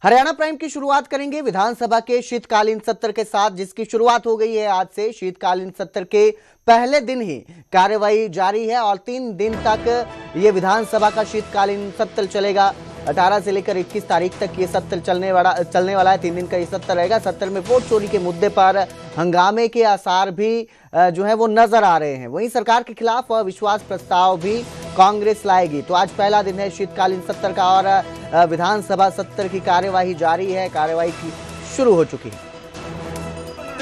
Haryana prime की शुरुआत करेंगे विधानसभा के शीतकालीन सत्र के साथ, जिसकी शुरुआत हो गई है आज से। शीतकालीन सत्र के पहले दिन ही कार्यवाही जारी है और 3 दिन तक ये विधानसभा का शीतकालीन सत्र चलेगा। 18 से लेकर 21 तारीख तक ये सत्र चलने वाला है। 3 दिन का ये सत्र रहेगा। सत्र में वोट चोरी के मुद्दे पर हंगामे के आसार भी जो है वो नजर आ रहे हैं। वहीं सरकार के खिलाफ अविश्वास प्रस्ताव भी कांग्रेस लाएगी। तो आज पहला दिन है शीतकालीन सत्र का और विधानसभा सत्र की कार्यवाही जारी है। कार्यवाही की शुरू हो चुकी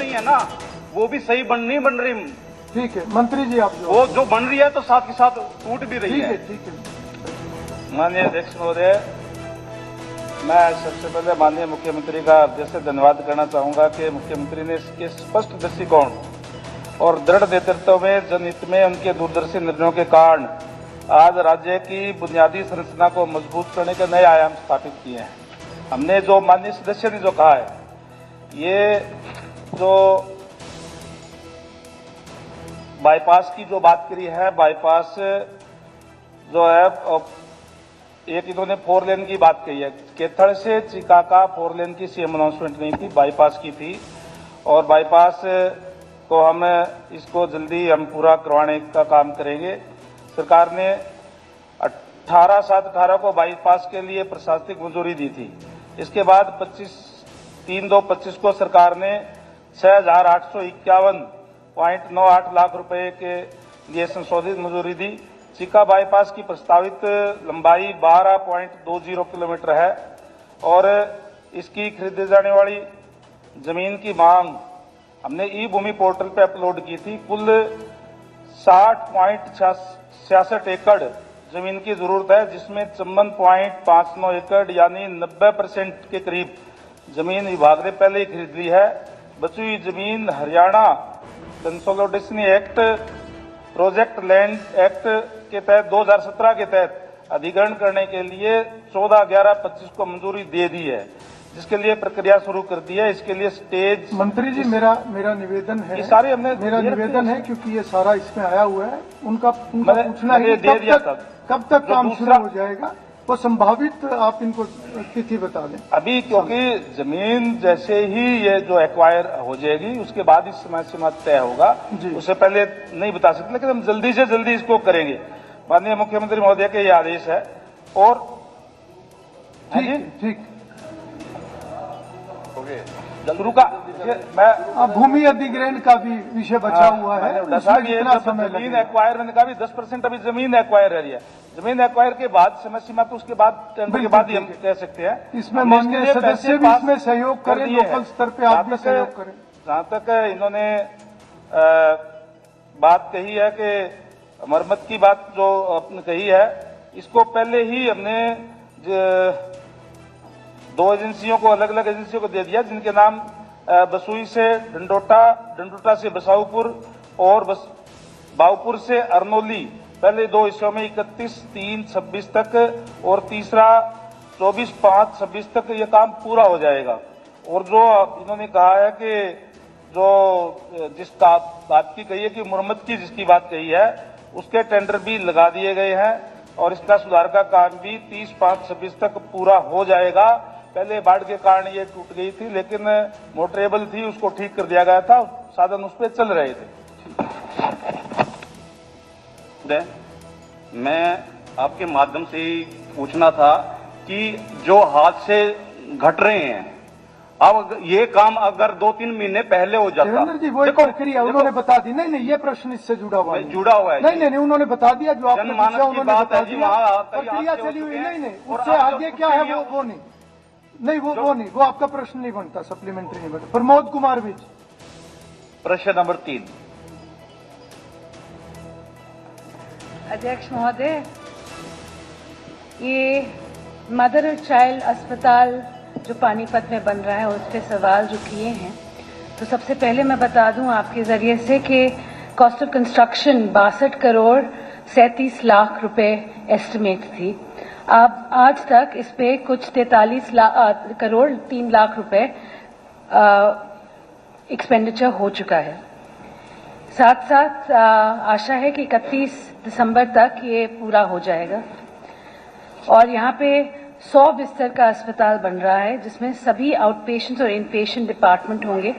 है ना, वो भी सही नहीं बन रही। ठीक है मंत्री जी, आप वो जो बन रही है तो साथ के साथ टूट भी रही है। ठीक है। माननीय अध्यक्ष महोदय, मैं सबसे पहले माननीय मुख्यमंत्री का हृदय से धन्यवाद करना चाहूंगा कि मुख्यमंत्री ने इसके स्पष्ट दृष्टिकोण और दृढ़ नेतृत्व में जनहित में उनके दूरदर्शी निर्णयों के कारण आज राज्य की बुनियादी संरचना को मजबूत करने के नए आयाम स्थापित किए हैं। हमने जो माननीय सदस्य ने जो कहा है, ये जो बाईपास की जो बात करी है, बाईपास जो है, एक इन्होंने 4 लेन की बात कही है। केथड़ से चिकाका 4 लेन की सीएम अनाउंसमेंट नहीं थी, बाईपास की थी। और बाईपास को हम इसको जल्दी हम पूरा करवाने का काम करेंगे। सरकार ने 18/7/18 को बाईपास के लिए प्रशासनिक मंजूरी दी थी। इसके बाद 25/3/2/25 को सरकार ने 6,851.98 लाख रुपए के लिए संशोधित मंजूरी दी। चिका बाईपास की प्रस्तावित लंबाई 12.20 किलोमीटर है और इसकी खरीदे जाने वाली जमीन की मांग हमने ई भूमि पोर्टल पे अपलोड की थी। कुल 60.66 एकड़ जमीन की जरूरत है, जिसमें 54.59 एकड़ यानी 90% के करीब जमीन विभाग ने पहले ही खरीद ली है। बची हुई जमीन Haryana consolidation act, project land act के तहत 2017 के तहत अधिग्रहण करने के लिए 14/11/25 को मंजूरी दे दी है, जिसके लिए प्रक्रिया शुरू कर दी है। इसके लिए स्टेज मंत्री जी, मेरा निवेदन है, सारे हमने मेरा निवेदन है, क्योंकि ये सारा इसमें आया हुआ है, उनका पूछना है कब तक काम शुरू हो जाएगा, वो संभावित आप इनको तिथि बता दें अभी, क्योंकि जमीन जैसे ही ये जो एक्वायर हो जाएगी उसके बाद इस समय सीमा तय होगा, उससे पहले नहीं बता सकते, लेकिन हम जल्दी से जल्दी इसको करेंगे। माननीय मुख्यमंत्री महोदय के ये आदेश है। और ठीक शुरू का मैं भूमि अधिग्रहण का भी विषय बचा हुआ है। जमीन एक्वायर मैंने कहा 10% अभी जमीन एक्वायर रही है। जमीन एक्वायर के बाद समय सीमा तो उसके बाद टेंडर के बाद ही हम कह सकते हैं। इसमें माननीय सदस्य भी इसमें सहयोग करें, लोकल स्तर पे आप भी सहयोग करें। जहां तक इन्होंने बात कही है कि मरम्मत की बात जो आपने कही है, इसको पहले ही हमने 2 एजेंसियों को, अलग अलग एजेंसियों को दे दिया, जिनके नाम बसुई से डंडोटा से बसाऊपुर और बाऊपुर से अरनोली, पहले 2 हिस्सों में 31/3/26 तक और तीसरा 24/5/26 तक ये काम पूरा हो जाएगा। और जो इन्होंने कहा है कि जो जिस बात की कही है कि मुरम्मत की जिसकी बात कही है, उसके टेंडर भी लगा दिए गए हैं और इसका सुधार का काम भी 30/5/26 तक पूरा हो जाएगा। पहले बाढ़ के कारण ये टूट गई थी, लेकिन मोटरेबल थी, उसको ठीक कर दिया गया था, साधन उस पर चल रहे थे। मैं आपके माध्यम से पूछना था कि जो हादसे घट रहे हैं, अब ये काम अगर 2-3 महीने पहले हो जाता, जी वो प्रक्रिया उन्होंने बता दी। नहीं, ये प्रश्न इससे जुड़ा हुआ है। नहीं, उन्होंने बता दिया, जो आपने पूछा उन्होंने बता दिया। प्रक्रिया चली हुई नहीं, उससे आगे क्या है वो नहीं, वो आपका प्रश्न नहीं बनता, सप्लीमेंट्री नहीं बनता। प्रमोद कुमार विज, प्रश्न नंबर 3। अध्यक्ष महोदय, ये मदर और चाइल्ड अस्पताल जो पानीपत में बन रहा है, उस पर सवाल जो किए हैं, तो सबसे पहले मैं बता दूं आपके जरिए से कि cost of construction 62 crore 37 lakh रुपए एस्टिमेट थी। अब आज तक इस पे कुछ 43 करोड़ 3 लाख रुपए एक्सपेंडिचर हो चुका है। साथ साथ आशा है कि 31 दिसंबर तक ये पूरा हो जाएगा। और यहाँ पे 100 बिस्तर का अस्पताल बन रहा है, जिसमें सभी आउटपेशेंट और इनपेशेंट डिपार्टमेंट होंगे,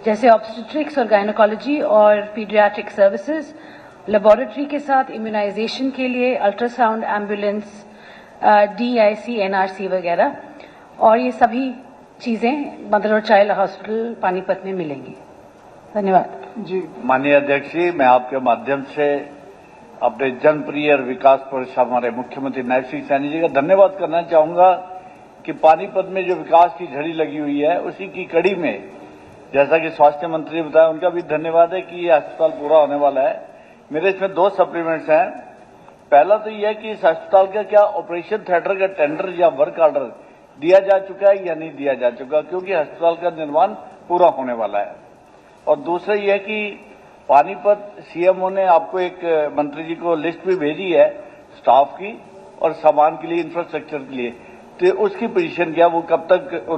जैसे ऑब्स्टेट्रिक्स और गायनोकोलॉजी और पीडियाट्रिक सर्विसेज, लेबोरेटरी के साथ इम्यूनाइजेशन के लिए अल्ट्रासाउंड, एम्बुलेंस, DIC, NRC वगैरह, और ये सभी चीजें मदर और चाइल्ड हॉस्पिटल पानीपत में मिलेंगी। धन्यवाद जी। माननीय अध्यक्ष जी, मैं आपके माध्यम से अपने जनप्रिय और विकास पुरुष हमारे मुख्यमंत्री नायब सिंह सैनी जी का धन्यवाद करना चाहूंगा कि पानीपत में जो विकास की झड़ी लगी हुई है, उसी की कड़ी में जैसा कि स्वास्थ्य मंत्री ने बताया, उनका भी धन्यवाद है कि ये अस्पताल पूरा होने वाला है। मेरे इसमें 2 सप्लीमेंट्स हैं। पहला तो यह है कि इस अस्पताल का क्या ऑपरेशन थिएटर का टेंडर या वर्क ऑर्डर दिया जा चुका है या नहीं दिया जा चुका, क्योंकि अस्पताल का निर्माण पूरा होने वाला है। और दूसरा यह है कि पानीपत CMO ने आपको एक मंत्री जी को लिस्ट भी भेजी है स्टाफ की और सामान के लिए, इंफ्रास्ट्रक्चर के लिए, तो उसकी पोजीशन क्या, वो कब तक